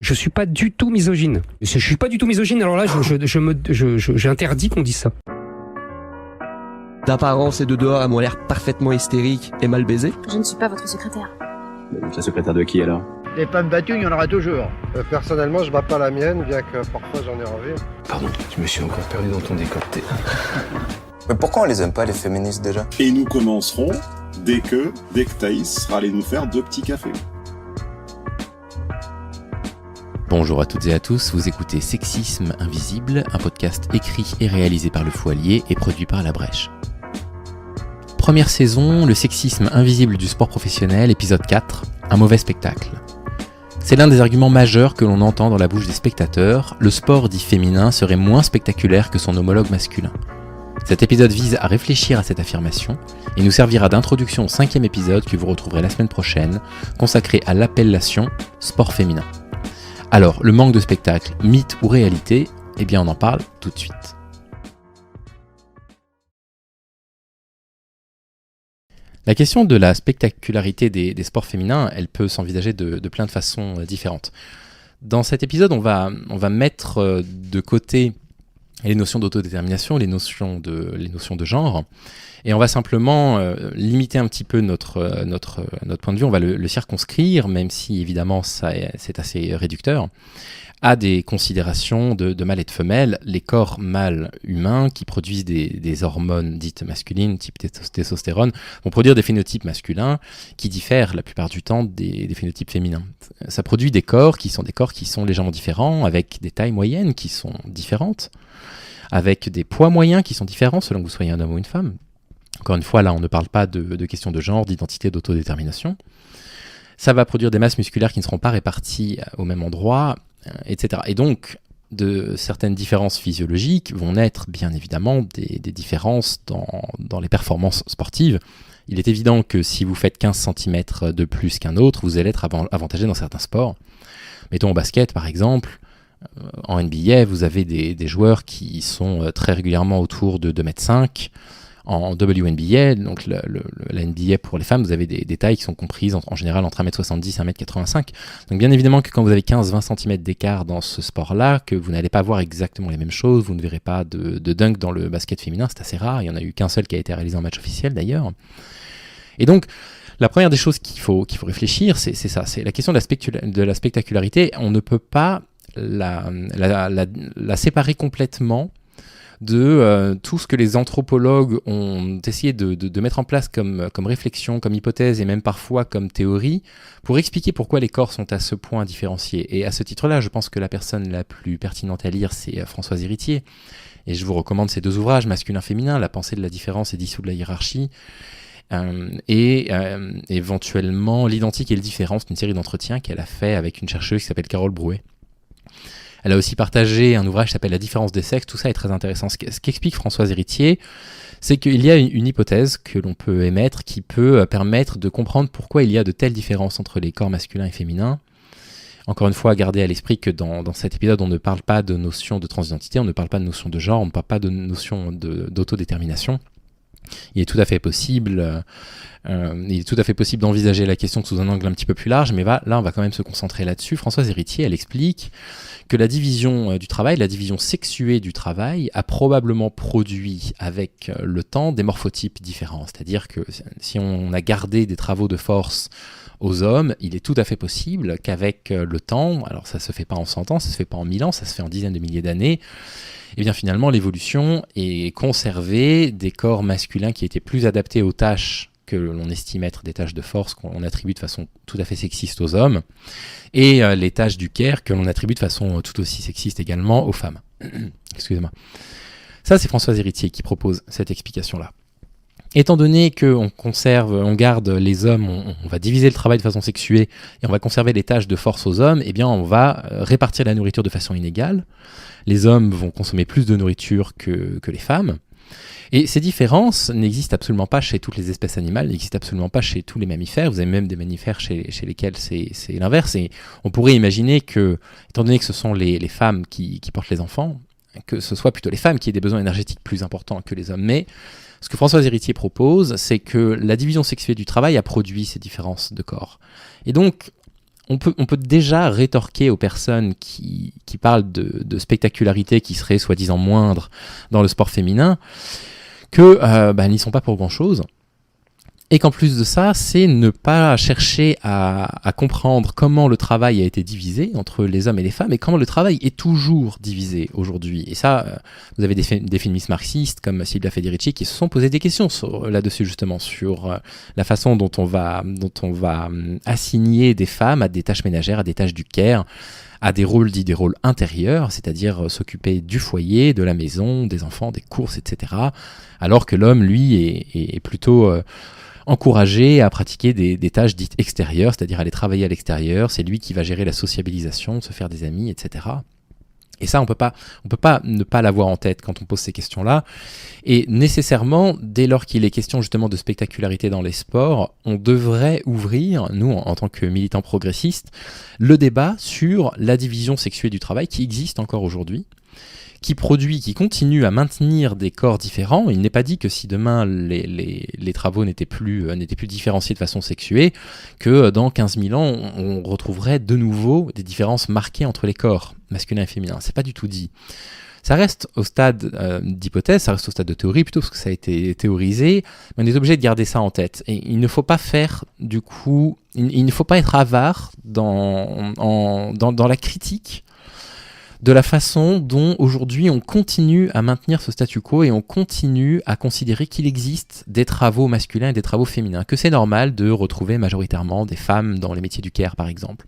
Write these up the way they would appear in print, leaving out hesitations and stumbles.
Je suis pas du tout misogyne. Je suis pas du tout misogyne, alors là, j'interdis qu'on dise ça. D'apparence et de dehors, elles m'ont l'air parfaitement hystériques et mal baisées. Je ne suis pas votre secrétaire. La secrétaire de qui alors? Des femmes battues, il y en aura toujours. Personnellement, je bats pas la mienne, bien que parfois j'en ai envie. Pardon, je me suis encore perdu dans ton décolleté. Mais pourquoi on les aime pas, les féministes, déjà? Et nous commencerons dès que Thaïs sera allé nous faire 2 petits cafés. Bonjour à toutes et à tous, vous écoutez Sexisme Invisible, un podcast écrit et réalisé par Le Foilier et produit par La Brèche. Première saison, le sexisme invisible du sport professionnel, épisode 4, un mauvais spectacle. C'est l'un des arguments majeurs que l'on entend dans la bouche des spectateurs, le sport dit féminin serait moins spectaculaire que son homologue masculin. Cet épisode vise à réfléchir à cette affirmation et nous servira d'introduction au 5e épisode que vous retrouverez la semaine prochaine, consacré à l'appellation sport féminin. Alors, le manque de spectacle, mythe ou réalité, eh bien on en parle tout de suite. La question de la spectacularité des sports féminins, elle peut s'envisager de plein de façons différentes. Dans cet épisode, on va mettre de côté les notions d'autodétermination, les notions de genre, et on va simplement limiter un petit peu notre point de vue, on va le circonscrire, même si évidemment c'est assez réducteur, à des considérations de mâle et de femelle, les corps mâles humains qui produisent des hormones dites masculines, type testostérone, vont produire des phénotypes masculins qui diffèrent la plupart du temps des phénotypes féminins. Ça produit des corps qui sont légèrement différents, avec des tailles moyennes qui sont différentes, avec des poids moyens qui sont différents selon que vous soyez un homme ou une femme. Encore une fois, là, on ne parle pas de questions de genre, d'identité, d'autodétermination. Ça va produire des masses musculaires qui ne seront pas réparties au même endroit, etc. Et donc, de certaines différences physiologiques vont naître, bien évidemment, des différences dans les performances sportives. Il est évident que si vous faites 15 cm de plus qu'un autre, vous allez être avantagé dans certains sports. Mettons au basket, par exemple. En NBA, vous avez des joueurs qui sont très régulièrement autour de 2,5 m. En WNBA, donc la NBA pour les femmes, vous avez des tailles qui sont comprises en général entre 1m70 et 1m85. Donc bien évidemment que quand vous avez 15-20 cm d'écart dans ce sport-là, que vous n'allez pas voir exactement les mêmes choses, vous ne verrez pas de dunk dans le basket féminin, c'est assez rare, il n'y en a eu qu'un seul qui a été réalisé en match officiel d'ailleurs. Et donc, la première des choses qu'il faut réfléchir, c'est ça, c'est la question de la spectacularité. On ne peut pas la séparer complètement de tout ce que les anthropologues ont essayé de mettre en place comme réflexion, comme hypothèse et même parfois comme théorie pour expliquer pourquoi les corps sont à ce point différenciés. Et à ce titre-là, je pense que la personne la plus pertinente à lire, c'est Françoise Héritier. Et je vous recommande ces 2 ouvrages, Masculin-Féminin, La pensée de la différence et dissous de la hiérarchie, et éventuellement L'identique et le différent, c'est une série d'entretiens qu'elle a fait avec une chercheuse qui s'appelle Carole Brouet. Elle a aussi partagé un ouvrage qui s'appelle La différence des sexes, tout ça est très intéressant. Ce qu'explique Françoise Héritier, c'est qu'il y a une hypothèse que l'on peut émettre qui peut permettre de comprendre pourquoi il y a de telles différences entre les corps masculins et féminins. Encore une fois, gardez à l'esprit que dans cet épisode, on ne parle pas de notion de transidentité, on ne parle pas de notion de genre, on ne parle pas de notion d'autodétermination. Il est tout à fait possible d'envisager la question sous un angle un petit peu plus large, mais là, on va quand même se concentrer là-dessus. Françoise Héritier, elle explique que la division du travail, la division sexuée du travail, a probablement produit avec le temps des morphotypes différents. C'est-à-dire que si on a gardé des travaux de force aux hommes, il est tout à fait possible qu'avec le temps, alors ça se fait pas en 100 ans, ça se fait pas en 1000 ans, ça se fait en dizaines de milliers d'années, et bien finalement l'évolution est conservée des corps masculins qui étaient plus adaptés aux tâches que l'on estime être des tâches de force qu'on attribue de façon tout à fait sexiste aux hommes, et les tâches du care que l'on attribue de façon tout aussi sexiste également aux femmes. Excusez-moi. Ça, c'est Françoise Héritier qui propose cette explication-là. Étant donné qu'on garde les hommes, on va diviser le travail de façon sexuée et on va conserver les tâches de force aux hommes, eh bien on va répartir la nourriture de façon inégale. Les hommes vont consommer plus de nourriture que les femmes. Et ces différences n'existent absolument pas chez toutes les espèces animales, n'existent absolument pas chez tous les mammifères. Vous avez même des mammifères chez lesquels c'est l'inverse. Et on pourrait imaginer que, étant donné que ce sont les femmes qui portent les enfants, que ce soit plutôt les femmes qui aient des besoins énergétiques plus importants que les hommes. Mais ce que Françoise Héritier propose, c'est que la division sexuée du travail a produit ces différences de corps. Et donc, on peut déjà rétorquer aux personnes qui parlent de spectacularité qui serait soi-disant moindre dans le sport féminin que elles n'y sont pas pour grand-chose. Et qu'en plus de ça, c'est ne pas chercher à comprendre comment le travail a été divisé entre les hommes et les femmes et comment le travail est toujours divisé aujourd'hui. Et ça, vous avez des féministes marxistes comme Silvia Federici qui se sont posé des questions là-dessus justement, sur la façon dont on va assigner des femmes à des tâches ménagères, à des tâches du care, à des rôles dits des rôles intérieurs, c'est-à-dire s'occuper du foyer, de la maison, des enfants, des courses, etc. Alors que l'homme, lui, est plutôt encouragé à pratiquer des tâches dites extérieures, c'est-à-dire aller travailler à l'extérieur, c'est lui qui va gérer la sociabilisation, se faire des amis, etc. Et ça, on peut pas ne pas l'avoir en tête quand on pose ces questions-là. Et nécessairement, dès lors qu'il est question justement de spectacularité dans les sports, on devrait ouvrir, nous, en tant que militants progressistes, le débat sur la division sexuée du travail qui existe encore aujourd'hui, qui continue à maintenir des corps différents. Il n'est pas dit que si demain les travaux n'étaient plus différenciés de façon sexuée, que dans 15 000 ans, on retrouverait de nouveau des différences marquées entre les corps masculins et féminins. C'est pas du tout dit. Ça reste au stade d'hypothèse, ça reste au stade de théorie plutôt, parce que ça a été théorisé, mais on est obligé de garder ça en tête. Et il ne faut pas faire, du coup, il ne faut pas être avare dans la critique de la façon dont aujourd'hui on continue à maintenir ce statu quo et on continue à considérer qu'il existe des travaux masculins et des travaux féminins, que c'est normal de retrouver majoritairement des femmes dans les métiers du care par exemple.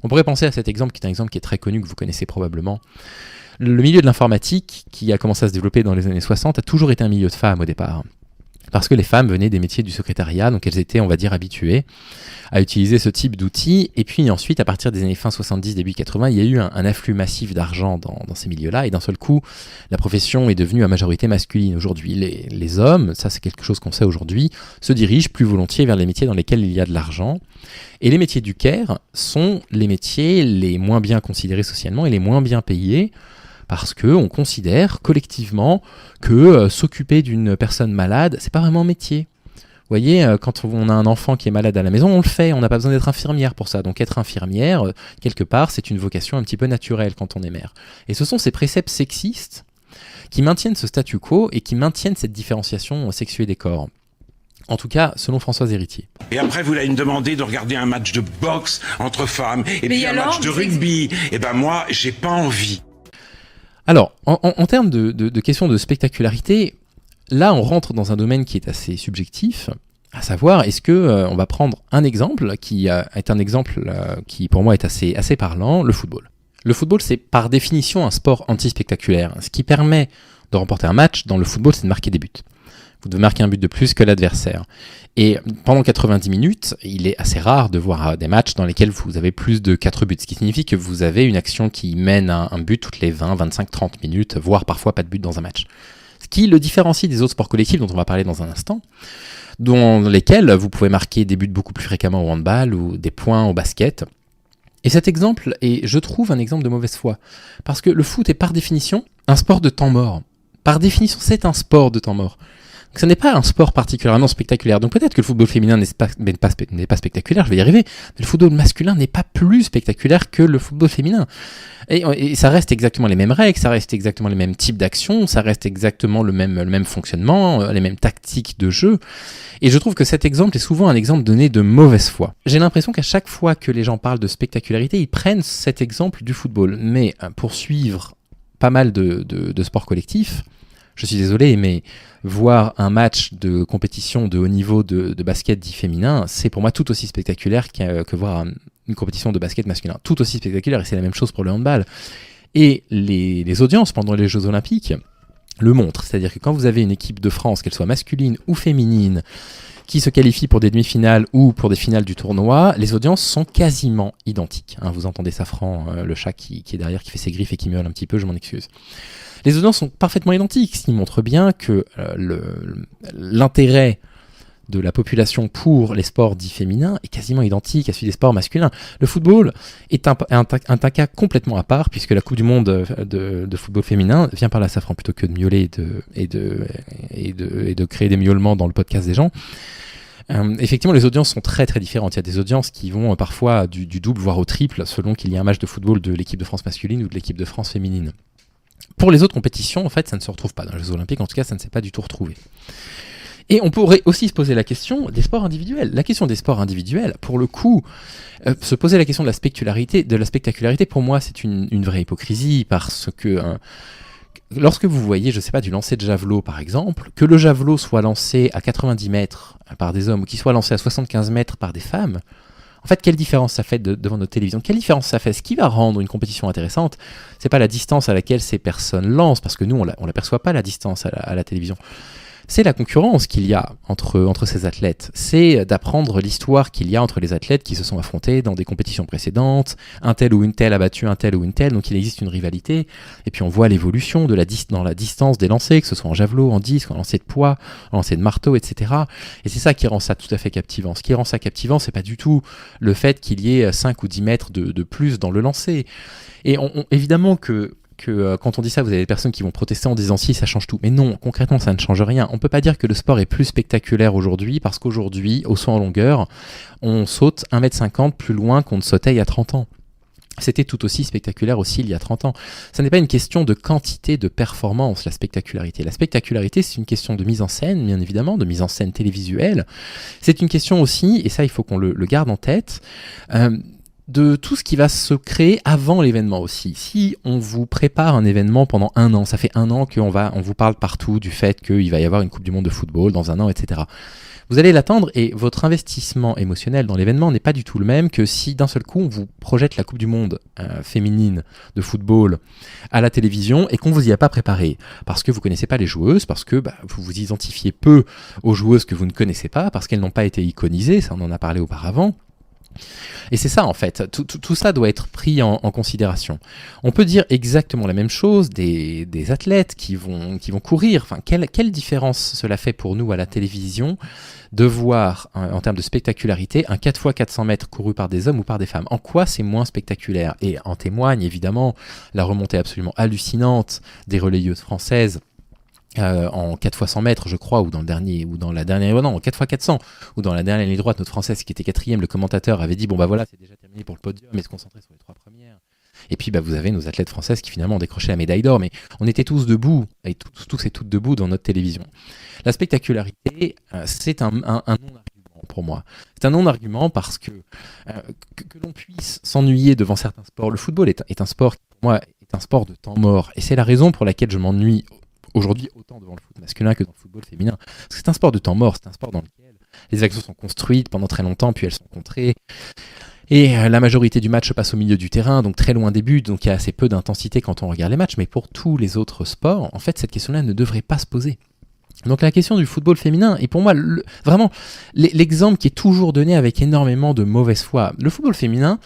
On pourrait penser à cet exemple qui est un exemple qui est très connu, que vous connaissez probablement. Le milieu de l'informatique, qui a commencé à se développer dans les années 60, a toujours été un milieu de femmes au départ. Parce que les femmes venaient des métiers du secrétariat, donc elles étaient, on va dire, habituées à utiliser ce type d'outils. Et puis ensuite, à partir des années fin 70, début 80, il y a eu un afflux massif d'argent dans ces milieux-là. Et d'un seul coup, la profession est devenue à majorité masculine. Aujourd'hui, les hommes, ça c'est quelque chose qu'on sait aujourd'hui, se dirigent plus volontiers vers les métiers dans lesquels il y a de l'argent. Et les métiers du care sont les métiers les moins bien considérés socialement et les moins bien payés, parce qu'on considère collectivement que s'occuper d'une personne malade, c'est pas vraiment un métier. Vous voyez, quand on a un enfant qui est malade à la maison, on le fait, on n'a pas besoin d'être infirmière pour ça. Donc être infirmière, quelque part, c'est une vocation un petit peu naturelle quand on est mère. Et ce sont ces préceptes sexistes qui maintiennent ce statu quo et qui maintiennent cette différenciation sexuée des corps. En tout cas, selon Françoise Héritier. Et après, vous allez me demander de regarder un match de boxe entre femmes, et puis un match de rugby. Et ben moi, j'ai pas envie. Alors, en termes de questions de spectacularité, là, on rentre dans un domaine qui est assez subjectif, à savoir, est-ce que on va prendre un exemple qui est un exemple qui, pour moi, est assez parlant, le football. Le football, c'est par définition un sport anti-spectaculaire. Ce qui permet de remporter un match dans le football, c'est de marquer des buts. Vous devez marquer un but de plus que l'adversaire. Et pendant 90 minutes, il est assez rare de voir des matchs dans lesquels vous avez plus de 4 buts, ce qui signifie que vous avez une action qui mène à un but toutes les 20, 25, 30 minutes, voire parfois pas de but dans un match. Ce qui le différencie des autres sports collectifs dont on va parler dans un instant, dans lesquels vous pouvez marquer des buts beaucoup plus fréquemment au handball ou des points au basket. Et cet exemple est, je trouve, un exemple de mauvaise foi. Parce que le foot est par définition un sport de temps mort. Par définition, c'est un sport de temps mort. Donc, ce n'est pas un sport particulièrement spectaculaire. Donc peut-être que le football féminin n'est pas spectaculaire, je vais y arriver, mais le football masculin n'est pas plus spectaculaire que le football féminin. Et ça reste exactement les mêmes règles, ça reste exactement les mêmes types d'actions, ça reste exactement le même fonctionnement, les mêmes tactiques de jeu. Et je trouve que cet exemple est souvent un exemple donné de mauvaise foi. J'ai l'impression qu'à chaque fois que les gens parlent de spectacularité, ils prennent cet exemple du football. Mais pour suivre pas mal de sports collectifs, je suis désolé, mais voir un match de compétition de haut niveau de basket dit féminin, c'est pour moi tout aussi spectaculaire que voir une compétition de basket masculin. Tout aussi spectaculaire, et c'est la même chose pour le handball. Et les audiences pendant les Jeux Olympiques le montrent. C'est-à-dire que quand vous avez une équipe de France, qu'elle soit masculine ou féminine, qui se qualifie pour des demi-finales ou pour des finales du tournoi, les audiences sont quasiment identiques. Vous entendez Safran, le chat qui est derrière, qui fait ses griffes et qui miaule un petit peu, je m'en excuse. Les audiences sont parfaitement identiques, ce qui montre bien que l'intérêt de la population pour les sports dits féminins est quasiment identique à celui des sports masculins. Le football est un cas complètement à part, puisque la Coupe du Monde de football féminin vient par la Safran, plutôt que de miauler et de créer des miaulements dans le podcast des gens. Effectivement, les audiences sont très très différentes. Il y a des audiences qui vont parfois du double, voire au triple, selon qu'il y a un match de football de l'équipe de France masculine ou de l'équipe de France féminine. Pour les autres compétitions, en fait, ça ne se retrouve pas. Dans les Jeux Olympiques, en tout cas, ça ne s'est pas du tout retrouvé. Et on pourrait aussi se poser la question des sports individuels. La question des sports individuels, pour le coup, se poser la question de la spectacularité, pour moi, c'est une vraie hypocrisie, parce que lorsque vous voyez, je ne sais pas, du lancer de javelot, par exemple, que le javelot soit lancé à 90 mètres par des hommes ou qu'il soit lancé à 75 mètres par des femmes, en fait, quelle différence ça fait devant notre télévision ? Quelle différence ça fait ? Ce qui va rendre une compétition intéressante, c'est pas la distance à laquelle ces personnes lancent, parce que nous, on l'aperçoit pas, la distance à la télévision. C'est la concurrence qu'il y a entre ces athlètes. C'est d'apprendre l'histoire qu'il y a entre les athlètes qui se sont affrontés dans des compétitions précédentes. Un tel ou une telle a battu un tel ou une telle, donc il existe une rivalité. Et puis on voit l'évolution dans la distance des lancers, que ce soit en javelot, en disque, en lancer de poids, en lancer de marteau, etc. Et c'est ça qui rend ça tout à fait captivant. Ce qui rend ça captivant, c'est pas du tout le fait qu'il y ait 5 ou 10 mètres de plus dans le lancer. Et évidemment que quand on dit ça, vous avez des personnes qui vont protester en disant si, ça change tout. Mais non, concrètement, ça ne change rien. On ne peut pas dire que le sport est plus spectaculaire aujourd'hui, parce qu'aujourd'hui, au saut en longueur, on saute 1,50 m plus loin qu'on ne sautait il y a 30 ans. C'était tout aussi spectaculaire aussi il y a 30 ans. Ça n'est pas une question de quantité de performance, la spectacularité. La spectacularité, c'est une question de mise en scène, bien évidemment, de mise en scène télévisuelle. C'est une question aussi, et ça, il faut qu'on le garde en tête, de tout ce qui va se créer avant l'événement aussi. Si on vous prépare un événement pendant 1 an, ça fait 1 an qu'on vous parle partout du fait qu'il va y avoir une Coupe du Monde de football dans 1 an, etc. Vous allez l'attendre et votre investissement émotionnel dans l'événement n'est pas du tout le même que si d'un seul coup on vous projette la Coupe du Monde féminine de football à la télévision et qu'on vous y a pas préparé. Parce que vous connaissez pas les joueuses, parce que vous vous identifiez peu aux joueuses que vous ne connaissez pas, parce qu'elles n'ont pas été iconisées, ça on en a parlé auparavant. Et c'est ça en fait, tout ça doit être pris en considération. On peut dire exactement la même chose des athlètes qui vont courir. Enfin, quelle différence cela fait pour nous à la télévision de voir en termes de spectacularité un 4x400 mètres couru par des hommes ou par des femmes. En quoi c'est moins spectaculaire ? Et en témoigne évidemment la remontée absolument hallucinante des relayeuses françaises en 4x100 mètres, je crois, ou dans la dernière, en 4x400, ou dans la dernière ligne droite, notre Française qui était 4e, le commentateur avait dit bon bah voilà, c'est déjà terminé pour le podium, mais se concentrer sur les 3 premières. Et puis vous avez nos athlètes françaises qui finalement ont décroché la médaille d'or, mais on était tous debout, et tous et toutes debout dans notre télévision. La spectacularité, c'est un non-argument pour moi. C'est un non-argument parce que l'on puisse s'ennuyer devant certains sports. Le football est un sport qui, pour moi, est un sport de temps mort, et c'est la raison pour laquelle je m'ennuie aujourd'hui autant devant le foot masculin que dans le football féminin. Parce que c'est un sport de temps mort, c'est un sport dans lequel les actions sont construites pendant très longtemps, puis elles sont contrées. Et la majorité du match se passe au milieu du terrain, donc très loin des buts, donc il y a assez peu d'intensité quand on regarde les matchs. Mais pour tous les autres sports, en fait, cette question-là ne devrait pas se poser. Donc la question du football féminin est pour moi vraiment l'exemple qui est toujours donné avec énormément de mauvaise foi. Le football féminin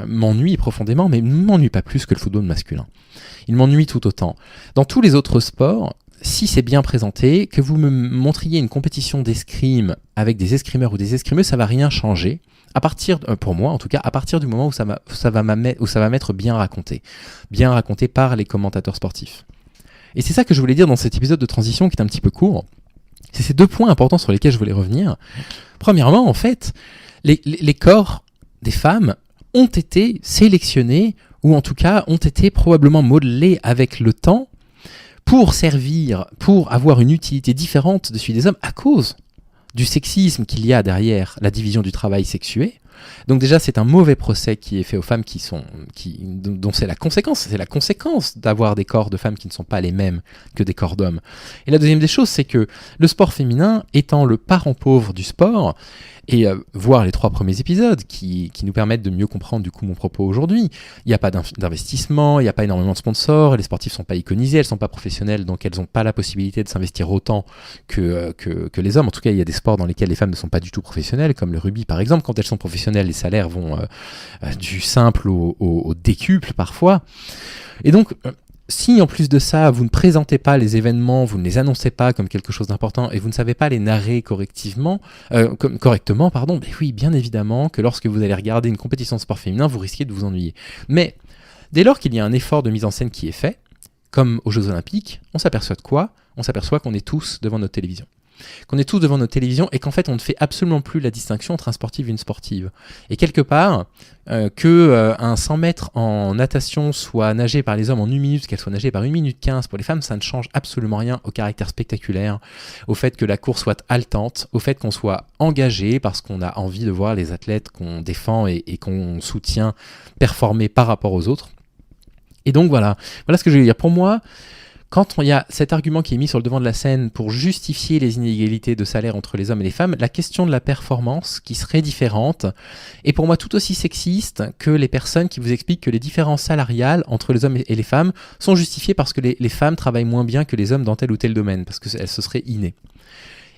m'ennuie profondément, mais ne m'ennuie pas plus que le football masculin. Il m'ennuie tout autant. Dans tous les autres sports, si c'est bien présenté, que vous me montriez une compétition d'escrime avec des escrimeurs ou des escrimeuses, ça va rien changer. Pour moi en tout cas, à partir du moment où ça va m'être bien raconté par les commentateurs sportifs. Et c'est ça que je voulais dire dans cet épisode de transition qui est un petit peu court. C'est ces 2 points importants sur lesquels je voulais revenir. Premièrement, en fait, les corps des femmes ont été sélectionnés, ou en tout cas ont été probablement modelés avec le temps pour avoir une utilité différente de celui des hommes à cause du sexisme qu'il y a derrière la division du travail sexué. Donc déjà, c'est un mauvais procès qui est fait aux femmes dont c'est la conséquence d'avoir des corps de femmes qui ne sont pas les mêmes que des corps d'hommes. Et la deuxième des choses, c'est que le sport féminin étant le parent pauvre du sport, et voir les 3 premiers épisodes qui nous permettent de mieux comprendre du coup mon propos aujourd'hui. Il n'y a pas d'investissement, il n'y a pas énormément de sponsors, les sportifs ne sont pas iconisés, elles ne sont pas professionnelles, donc elles n'ont pas la possibilité de s'investir autant que les hommes. En tout cas, il y a des sports dans lesquels les femmes ne sont pas du tout professionnelles, comme le rugby par exemple. Quand elles sont professionnelles, les salaires vont du simple au décuple parfois. Et donc, si en plus de ça, vous ne présentez pas les événements, vous ne les annoncez pas comme quelque chose d'important et vous ne savez pas les narrer correctement, ben oui, bien évidemment que lorsque vous allez regarder une compétition de sport féminin, vous risquez de vous ennuyer. Mais dès lors qu'il y a un effort de mise en scène qui est fait, comme aux Jeux Olympiques, on s'aperçoit de quoi ? On s'aperçoit qu'on est tous devant notre télévision. qu'on est tous devant notre télévision et qu'en fait on ne fait absolument plus la distinction entre un sportif et une sportive. Et quelque part, un 100 mètres en natation soit nagé par les hommes en 1 minute, qu'elle soit nagée par 1 minute 15 pour les femmes, ça ne change absolument rien au caractère spectaculaire, au fait que la course soit haletante, au fait qu'on soit engagé parce qu'on a envie de voir les athlètes qu'on défend et qu'on soutient performer par rapport aux autres. Et donc voilà ce que je veux dire. Pour moi, quand il y a cet argument qui est mis sur le devant de la scène pour justifier les inégalités de salaire entre les hommes et les femmes, la question de la performance qui serait différente est pour moi tout aussi sexiste que les personnes qui vous expliquent que les différences salariales entre les hommes et les femmes sont justifiées parce que les femmes travaillent moins bien que les hommes dans tel ou tel domaine, parce que ce serait inné.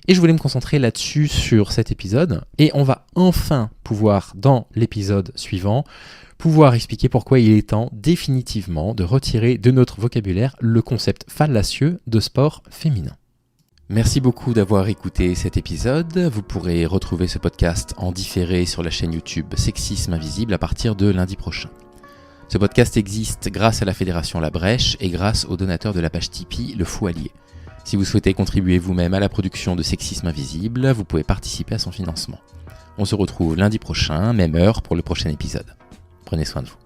Et je voulais me concentrer là-dessus sur cet épisode, et on va enfin pouvoir, dans l'épisode suivant, pouvoir expliquer pourquoi il est temps définitivement de retirer de notre vocabulaire le concept fallacieux de sport féminin. Merci beaucoup d'avoir écouté cet épisode. Vous pourrez retrouver ce podcast en différé sur la chaîne YouTube Sexisme Invisible à partir de lundi prochain. Ce podcast existe grâce à la Fédération La Brèche et grâce aux donateurs de la page Tipeee Le Fou Allié. Si vous souhaitez contribuer vous-même à la production de Sexisme Invisible, vous pouvez participer à son financement. On se retrouve lundi prochain, même heure, pour le prochain épisode. Prenez soin de vous.